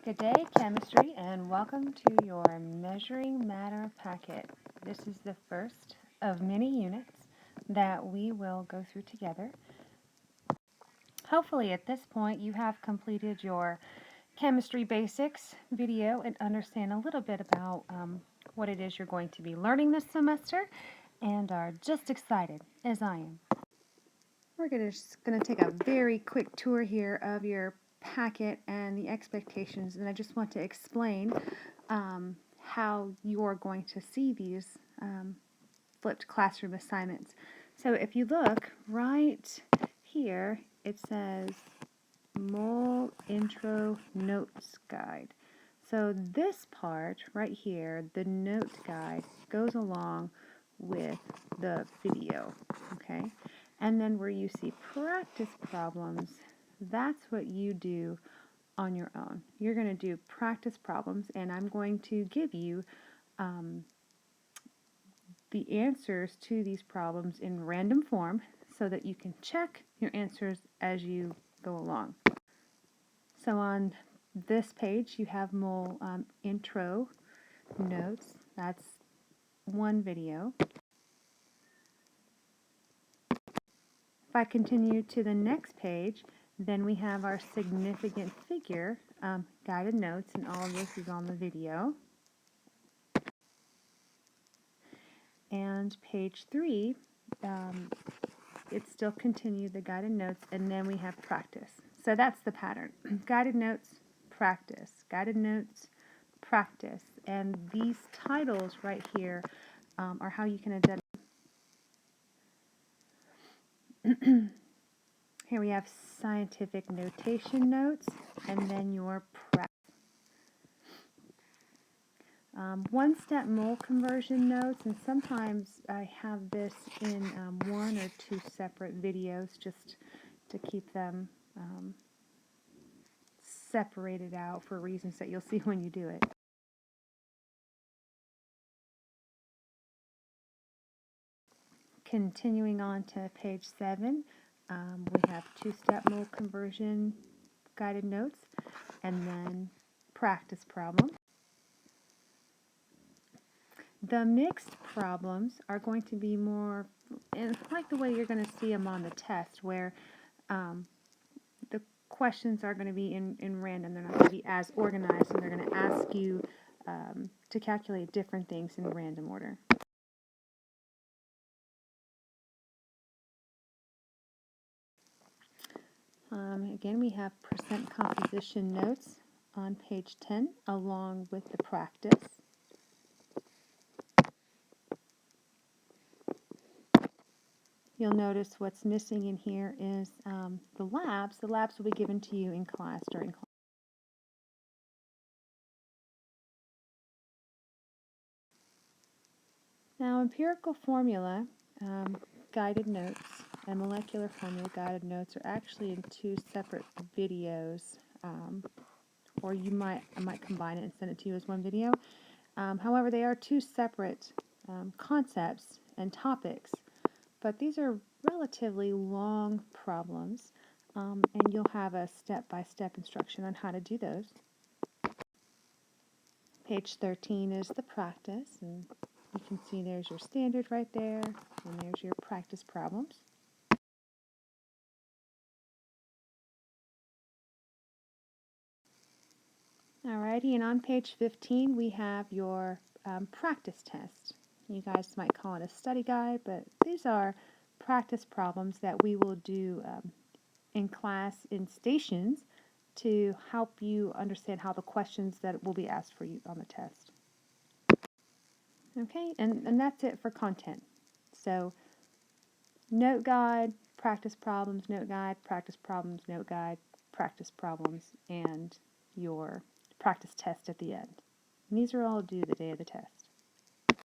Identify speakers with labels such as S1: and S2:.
S1: Good day, chemistry, and welcome to your Measuring Matter packet. This is the first of many units that we will go through together. Hopefully at this point you have completed your chemistry basics video and understand a little bit about what it is you're going to be learning this semester and are just excited as I am. We're just going to take a very quick tour here of your packet and the expectations, and I just want to explain how you're going to see these flipped classroom assignments. So if you look right here, it says MOL Intro Notes Guide. So this part right here, the note guide, goes along with the video, okay? And then where you see practice problems, that's what you do on your own. You're going to do practice problems, and I'm going to give you the answers to these problems in random form so that you can check your answers as you go along. So on this page you have MOL intro notes. That's one video. If I continue to the next page, then we have our significant figure guided notes, and all of this is on the video. And page 3, it still continued the guided notes, and then we have practice. So that's the pattern. Guided notes, practice. Guided notes, practice. And these titles right here are how you can identify. Here we have scientific notation notes, and then your practice. One-step mole conversion notes, and sometimes I have this in one or two separate videos just to keep them separated out for reasons that you'll see when you do it. Continuing on to page 7, we have two-step mole conversion guided notes, and then practice problems. The mixed problems are going to be more like the way you're going to see them on the test, where the questions are going to be in random. They're not going to be as organized, and they're going to ask you to calculate different things in random order. Again, we have percent composition notes on page 10 along with the practice. You'll notice what's missing in here is the labs. The labs will be given to you in class during class. Now, empirical formula guided notes and molecular formula guided notes are actually in two separate videos, or I might combine it and send it to you as one video. However, they are two separate concepts and topics, but these are relatively long problems, and you'll have a step-by-step instruction on how to do those. Page 13 is the practice, and you can see there's your standard right there, and there's your practice problems. Alrighty, and on page 15 we have your practice test. You guys might call it a study guide, but these are practice problems that we will do in class in stations to help you understand how the questions that will be asked for you on the test. Okay, and that's it for content. So, note guide, practice problems, note guide, practice problems, note guide, practice problems, and your practice test at the end. And these are all due the day of the test.